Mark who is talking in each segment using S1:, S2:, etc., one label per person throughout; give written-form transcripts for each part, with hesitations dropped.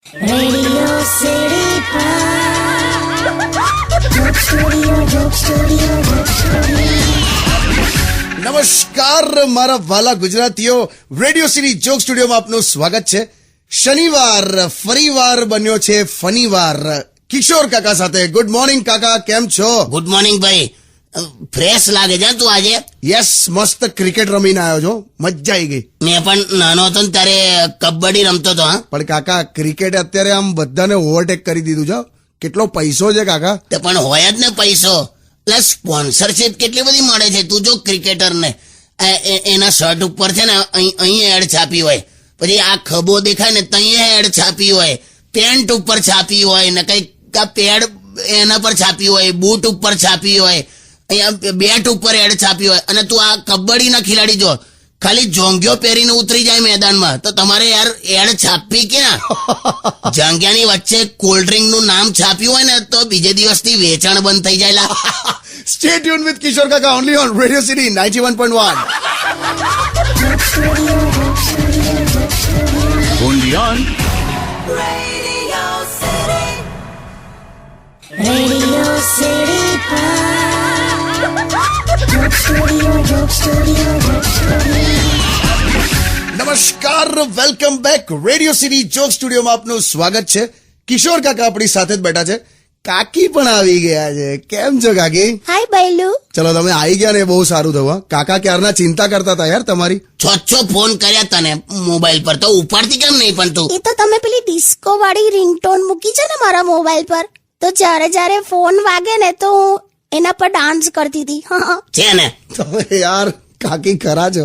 S1: Radio City Joke Studio, Joke Studio, Joke Studio.
S2: નમસ્કાર મારા વાલા ગુજરાતીઓ, રેડિયો સિટી જોક સ્ટુડિયોમાં આપનું સ્વાગત છે. શનિવાર ફરીવાર બન્યો છે ફનીવાર કિશોર કાકા સાથે. ગુડ મોર્નિંગ કાકા, કેમ છો?
S3: ગુડ મોર્નિંગ ભાઈ. ફ્રેશ લાગે છે તું આજે.
S2: યસ, મસ્ત ક્રિકેટ રમીને આવ્યો છો, મજા આવી ગઈ.
S3: મેં પણ નાનો હતો ને ત્યારે કબડ્ડી રમતો હતો. હા,
S2: પણ કાકા ક્રિકેટ અત્યારે આમ બધાને ઓવરટેક કરી દીધું છે. કેટલો પૈસો છે કાકા.
S3: તે પણ હોય જ ને પૈસો. પ્લસ સ્પોન્સરશિપ કેટલી બધી મળે છે. તું જો ક્રિકેટર ને એના શર્ટ ઉપર છે ને અહીં એડ છાપી હોય, પછી આ ખભો દેખાય ને ત્યાં એડ છાપી હોય, પેન્ટ ઉપર છાપી હોય ને કઈક પેડ એના પર છાપી હોય, બૂટ ઉપર છાપી હોય, અહીંયા બેટ ઉપર એડ છાપી હોય. અને તું આ કબડ્ડીના ખેલાડી જો ખાલી જોંગ્યો પહેરીને ઉતરી જાય મેદાનમાં, તો તમારે યાર એડ છાપવી ક્યાં? જાંગિયાની વચ્ચે કોલ્ડ ડ્રિંક નું નામ છાપ્યું હોય ને તો બીજે દિવસથી વેચાણ બંધ થઈ જાય.
S2: Stay tune with Kishore Kaka only on radio city 91.1.
S4: Only on
S1: Radio City Joke Studio, Joke Studio, Joke Studio.
S2: નમસ્કાર, welcome back. Radio city joke સ્ટુડિયોમાં આપનું સ્વાગત છે. કિશોર કાકા આપણી સાથે જ બેઠા છે. કાકી પણ આવી ગયા છે. કેમ છો કાકી?
S1: હાય બૈલુ.
S2: ચલો, તમે આવી ગયા ને એ બહુ સારું થયું. હા, કાકા ક્યારના ચિંતા કરતા હતા યાર તમારી.
S3: છ ફોન કર્યા તને મોબાઈલ પર, તો ઉપાડતી કેમ નહીં? પણ તું
S1: એ તો તમે પેલી ડિસ્કો વાળી રિંગટોન મૂકી છે ને મારા મોબાઈલ પર, તો જ્યારે ફોન વાગે ને તો હું એના પર ડાન્સ કરતી હતી.
S3: છે ને.
S2: તમે યાર કાકી ખરા છો,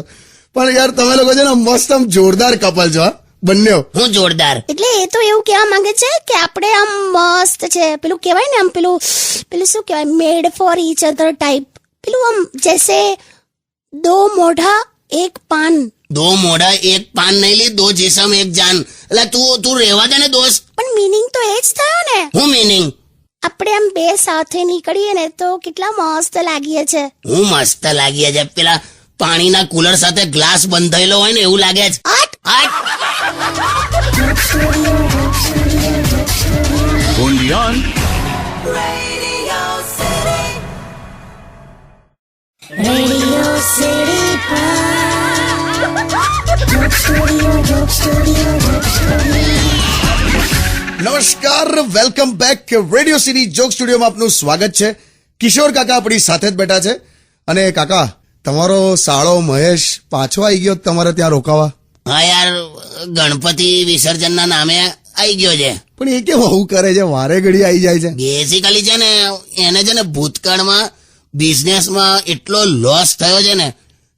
S2: પણ યાર તમે લોકો છે ને મસ્ત આમ જોરદાર કપલ છો. હા, બંને.
S3: હું જોરદાર.
S1: એટલે એ તો એવું કહેવા માંગે છે કે આપણે આમ મસ્ત છે, પેલું કહેવાય ને આમ પેલું શું કહેવાય, મેડ ફોર ઈચ અધર ટાઈપ. પેલું આમ જૈસે દો મોઢા એક પાન.
S3: દો મોઢા એક પાન નહીં લી, દો જીસમ એક જાન. એટલે તું રહેવા દે ને દોસ્ત.
S1: પણ મીનિંગ તો એ જ થયો ને.
S3: હું મીનિંગ?
S1: આપણે આમ બે સાથે નીકળીએ ને તો કેટલા મસ્ત લાગીએ છે.
S3: હું મસ્ત લાગીએ છે. પેલા પાણીના કુલર સાથે ગ્લાસ બંધાયેલો હોય ને એવું લાગે છે.
S1: આટ
S4: only on
S1: Radio City Joke Studio, Joke Studio, Joke Studio.
S2: નમસ્કાર, welcome back. Radio city joke સ્ટુડિયોમાં આપનું સ્વાગત છે. કિશોર કાકા આપણી સાથે જ બેઠા છે. અને કાકા, તમારો સાળો મહેશ પાછો આવી ગયો તમારે ત્યાં રોકાવા?
S3: હા યાર, ગણપતિ વિસર્જનના નામે આવી ગયો છે.
S2: પણ એ કેમ આવું કરે છે? વારે ઘડી આવી જાય છે.
S3: બેઝિકલી છે ને એને છે ને ભૂતકાળમાં બિઝનેસમાં એટલો લોસ થયો છે ને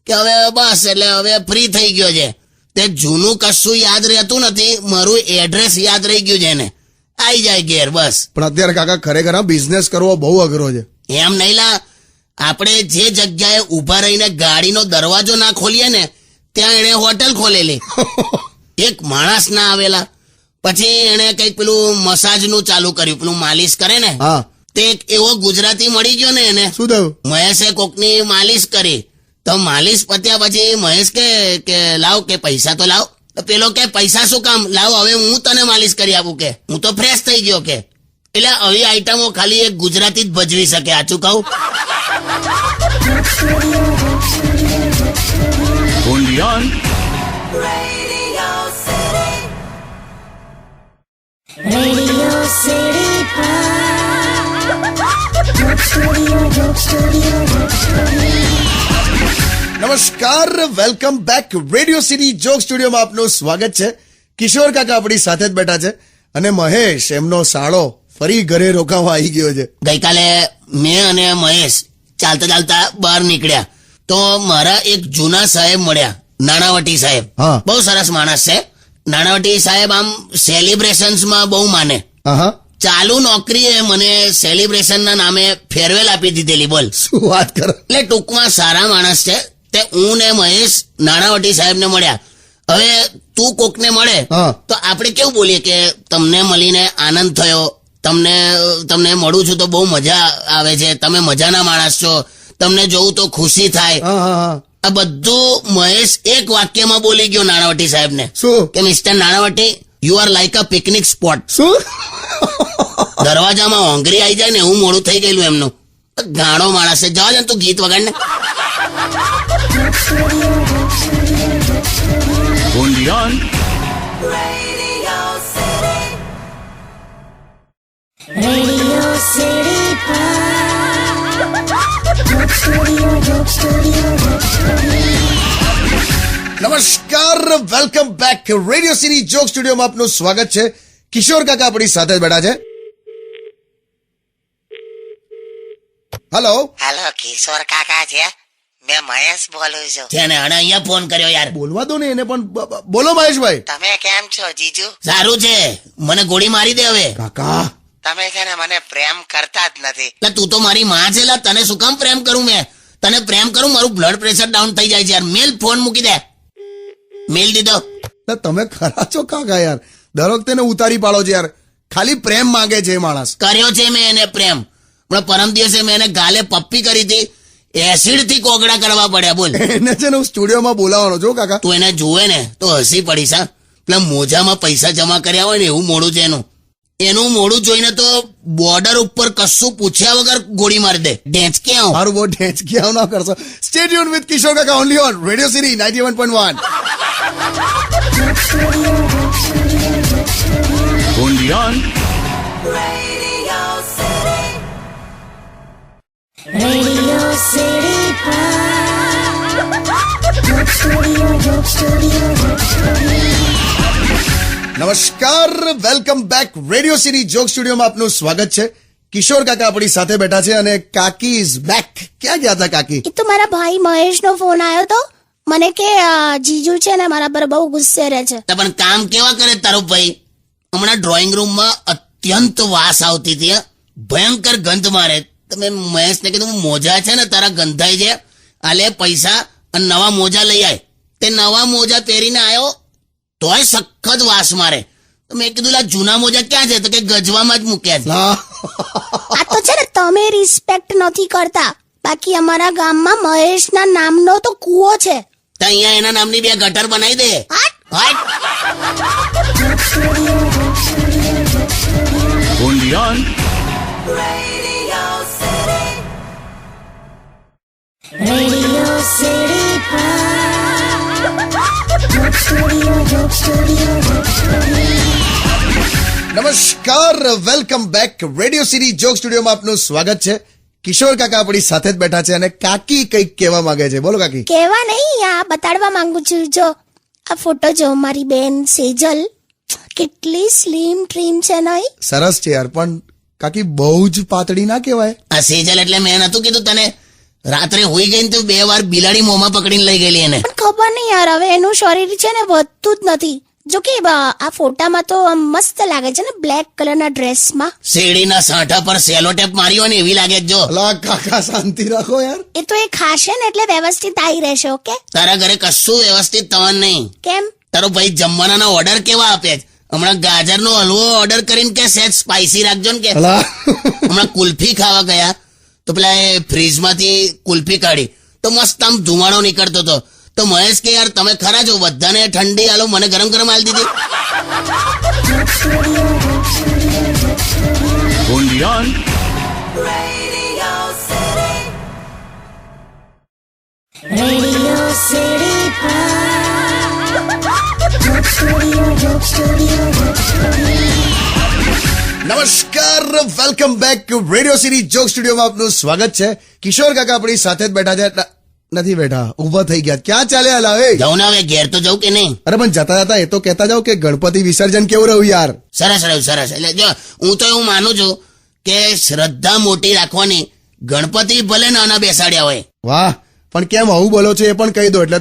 S3: કે હવે બસ, એટલે હવે ફ્રી થઈ ગયો છે. તે જૂનું કશું યાદ રહેતું નથી, મારું એડ્રેસ યાદ રહી ગયું છે એને. આવી જાય ઘેર બસ.
S2: પણ અત્યારે કાકા ખરેખર બિઝનેસ કરવો બહુ અઘરો છે.
S3: એમ નહીં લા, આપણે જે જગ્યાએ ઉભા રહીને ગાડીનો દરવાજો ના ખોલીએ ને ત્યાં એને હોટલ ખોલેલી. એક માણસ ના આવેલા, પછી એને કઈક પેલું મસાજ નું ચાલુ કર્યું, પેલું માલિશ કરે ને.
S2: હા,
S3: તે એક એવો ગુજરાતી મળી ગયો ને એને.
S2: શું થયું?
S3: મહેશે કોકની માલિશ કરી, તો માલિશ પત્યા પછી મહેશ કે લાવ કે પૈસા તો લાવ. તો પેલો કે પૈસા શું કામ, લાવ હવે હું તને માલિશ કરી આપું, કે હું તો ફ્રેશ થઈ ગયો. કે એટલે આવી આઈટમો ખાલી એક ગુજરાતી જ ભજવી શકે. આચું કહું?
S4: only on
S1: Radio City Joke Studio, Joke Studio, Joke Studio.
S2: નમસ્કાર, welcome back. Radio city joke સ્ટુડિયોમાં આપનું સ્વાગત છે. કિશોર કાકા આપણી સાથે જ બેઠા છે. અને મહેશ, એમનો સાળો, ફરી ઘરે રોકાવા આવી ગયો છે.
S3: ગઈકાલે મેં અને મહેશ ચાલતા ચાલતા બહાર નીકળ્યા તો મારા એક જૂના સાહેબ મળ્યા, નાણાવટી સાહેબ.
S2: હા.
S3: બહુ સરસ માણસ છે. નાણાવટી સાહેબ આમ સેલિબ્રેશન્સમાં બહુ માને.
S2: હા,
S3: ચાલુ નોકરીએ મને સેલિબ્રેશનના નામે ફેરવેલ આપી દીધેલી. બોલ.
S2: શું વાત કરો.
S3: એટલે ટૂંકમાં સારા માણસ છે. તે હું ને મહેશ નાણાવટી સાહેબને મળ્યા. હવે તું કોકને મળે
S2: હા.
S3: તો આપણે કેવું બોલીએ કે તમને મળીને આનંદ થયો, તમને મળું છું તો બહુ મજા આવે છે, તમે મજાના માણસ છો, તમને જોઉં તો ખુશી થાય.
S2: હા.
S3: આ બધું મહેશ એક વાક્યમાં બોલી ગયો નાણાવટી સાહેબને.
S2: શું?
S3: કે mister Nanavati, you are like a picnic spot.
S2: શું
S3: દરવાજામાં હોંગરી આવી જાય ને એવું મોડું થઈ ગયેલું એમનું. ગાણો માણસ છે, જવા દે ને તું ગીત વગાડ ને.
S4: only on
S1: રેડિયો સિટી
S2: નમસ્કાર, welcome back. Radio city joke સ્ટુડિયોમાં આપનું સ્વાગત છે. કિશોર કાકા આપણી સાથે જ બેઠા છે. હેલો,
S5: હેલો કિશોર કાકા છે? મેં મહેશ બોલું છું.
S3: છે ને અને અહીંયા ફોન કર્યો યાર.
S2: બોલવા દો ને એને પણ. બોલો મહેશભાઈ.
S5: તમે કેમ છો જીજુ?
S3: સારું છે, મને ગોળી મારી દે હવે.
S2: કાકા
S5: તમે છે ને મને પ્રેમ કરતા જ નથી.
S3: એટલે તું તો મારી માં છે લા, તને શું કામ પ્રેમ કરું મેં? તને પ્રેમ કરું મારું બ્લડ પ્રેશર ડાઉન થઈ જાય છે યાર. મેલ ફોન મૂકી દે. મેલ દીધો.
S2: એટલે તમે ખરા છો કાકા યાર, દર વખતે એને ઉતારી પાડો છો યાર. ખાલી પ્રેમ માંગે છે એ માણસ.
S3: કર્યો છે મેં એને પ્રેમ. હમણાં પરમ દિવસે મેં એને ગાલે પપ્પી કરી હતી, એસિડ થી કોગળા કરવા પડ્યા. બોલ,
S2: એને છે ને હું સ્ટુડિયોમાં બોલાવવાનો છું કાકા.
S3: તું એને જુએ ને તો હસી પડીશ. હા, પેલા મોજામાં પૈસા જમા કર્યા હોય ને એવું મોડું છે એનું મોડું જોઈને તો બોર્ડર ઉપર કશું પૂછ્યા વગર ગોળી મારી દે. ઢેંચ કે આવું.
S2: મારું બહુ ઢેંચકી આવ ના કરશો. Stay tune with Kishore Kaka only on radio city 91.1.
S4: only on
S1: radio
S2: નમસ્કાર, welcome back. Radio city joke સ્ટુડિયોમાં આપનું સ્વાગત છે. કિશોર કાકા આપણી સાથે બેઠા છે અને કાકી ઇઝ બેક. ક્યાં ગયા હતા કાકી?
S1: એ તો મારા ભાઈ મહેશનો ફોન આવ્યો તો મને કે જીજુ છે ને મારા પર બહુ ગુસ્સે રહે છે.
S3: તો પણ કામ કેવા કરે તારો ભાઈ? હમણાં ડ્રોઈંગ રૂમમાં અત્યંત વાસ આવતી હતી. ભયંકર ગંધ મારે. તમે મહેશને કીધું મોજા છે ને તારા ગંધાઈ છે, આ લે પૈસા અને નવા મોજા લઈ આય. તે નવા મોજા પહેરીને આવ્યો તોય સખત વાસ મારે. તો મેં કીધું લા જૂના મોજા ક્યાં છે? તો કે ગજવામાં જ મૂક્યા છે.
S2: ના,
S1: આ તો છે ને તમે રિસ્પેક્ટ નથી કરતા. બાકી અમારા ગામમાં મહેશના નામનો તો કૂવો છે.
S3: તો અહીંયા એના નામની બે ગટર બનાવી દે.
S1: હાટ!
S3: હાટ!
S4: only on
S1: રેડિયો સિટી
S2: નમસ્કાર, welcome back. Radio city joke સ્ટુડિયોમાં આપનું સ્વાગત છે. કિશોર કાકા આપણી સાથે જ બેઠા છે અને કાકી કંઈક કહેવા માંગે છે. બોલો કાકી.
S1: કેવા નહીં, આ બતાડવા માંગુ છું. જો આ ફોટો જો, મારી બેન સેજલ કેટલી સ્લિમ ટ્રીમ છે નહીં?
S2: સરસ છે યાર, પણ કાકી બહુ જ પાતળી ના કહેવાય.
S3: આ સેજલ એટલે મેં નતું કીધું તને? રાત્રે હોઈ ગઈ ને તો 2 વાર બિલાડી મોંમાં પકડીને લઈ ગયેલી એને.
S1: પણ ખબર નહીં યાર, હવે એનું શરીર છે ને વધતું જ નથી. જો કે આ ફોટામાં તો આમ મસ્ત લાગે છે ને બ્લેક કલરના ડ્રેસમાં.
S3: શેરડીના સાંઠા પર સેલો ટેપ માર્યો ને એવી લાગે છે જો.
S2: અલા કાકા શાંતિ રાખો યાર.
S1: એ તો એ ખાશે ને એટલે વ્યવસ્થિત આવી રહેશે. ઓકે?
S3: તારા ઘરે કશું વ્યવસ્થિત થવાનું નહીં.
S1: કેમ?
S3: તારો ભાઈ જમવાના ઓર્ડર કેવા આપે છે? હમણાં ગાજરનો હલવો ઓર્ડર કરીને કે સેજ સ્પાઈસી રાખજો ને કે.
S2: અલા
S3: હમણાં કુલ્ફી ખાવા ગયા તો પેલા એ ફ્રીજમાંથી કુલ્ફી કાઢી તો મસ્ત આમ ધુમાડો નીકળતો હતો. તો મહેશ કે યાર તમે ખરા છો, બધાને ઠંડી આલો, મને ગરમ ગરમ આલી દીધી.
S4: only on
S1: રેડિયો
S2: નમસ્કાર, welcome back. Radio city joke સ્ટુડિયોમાં આપનું સ્વાગત છે. કિશોર કાકા આપણી સાથે જ બેઠા છે. નથી બેઠા, ઊભા થઈ ગયા. ક્યાં ચાલ્યા અલા? એ
S3: જાઉં ને હવે ઘેર તો જવું કે નહીં?
S2: અરે પણ જતા જતા એ તો કહેતા જાવ કે ગણપતિ વિસર્જન કેવું રહ્યું યાર?
S3: સરસ રહ્યું, સરસ. એટલે જો હું તો એવું માનું છું કે શ્રદ્ધા મોટી રાખવાની. ગણપતિ ભલે નાના બેસાડ્યા હોય.
S2: વાહ, પણ કેમ આવું બોલો છો એ પણ કહી દો. એટલે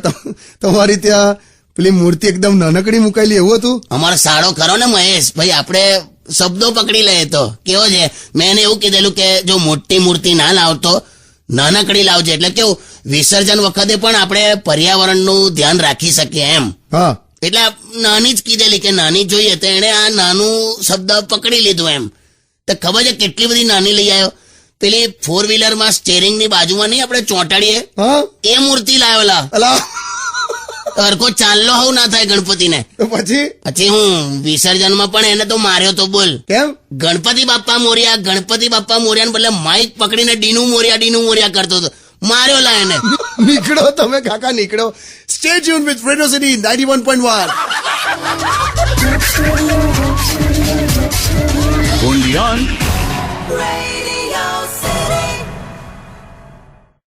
S2: તમારી ત્યાં પેલી મૂર્તિ એકદમ નાનકડી મુકાયેલી એવું હતું?
S3: અમારો સાળો ખરો ને મહેશ ભાઈ, આપણે શબ્દો પકડી લઈએ તો કેવો છે. મેં એને એવું કીધેલું કે જો મોટી મૂર્તિ ના લાવતો, નાનકડી લાવજે. એટલે કેવું વિસર્જન વખતે પણ આપણે પર્યાવરણનું ધ્યાન રાખી શકીએ એમ.
S2: હા,
S3: એટલે નાની જ કીધેલી કે નાની જોઈએ તો એને આ નાનું શબ્દ પકડી લીધું એમ. તો ખબર છે કેટલી બધી નાની લઈ આવ્યો. પેલી 4-વ્હીલરમાં સ્ટેરિંગ ની બાજુમાં નહીં આપણે ચોંટાડીએ
S2: હા,
S3: એ મૂર્તિ લાવેલા.
S2: અલા
S3: હરકો ચાલ્લો હોવ ના થાય ગણપતિને.
S2: તો પછી
S3: પછી હું વિસર્જનમાં પણ એને તો માર્યો તો બોલ.
S2: કેમ?
S3: ગણપતિ બાપ્પા મોર્યાને બદલે માઇક પકડીને ડીનું મોર્યા કરતો હતો. માર્યો લા એને.
S2: નીકળો તમે કાકા નીકળો. Stay tune with radio city 91.1.
S4: only on
S6: Radio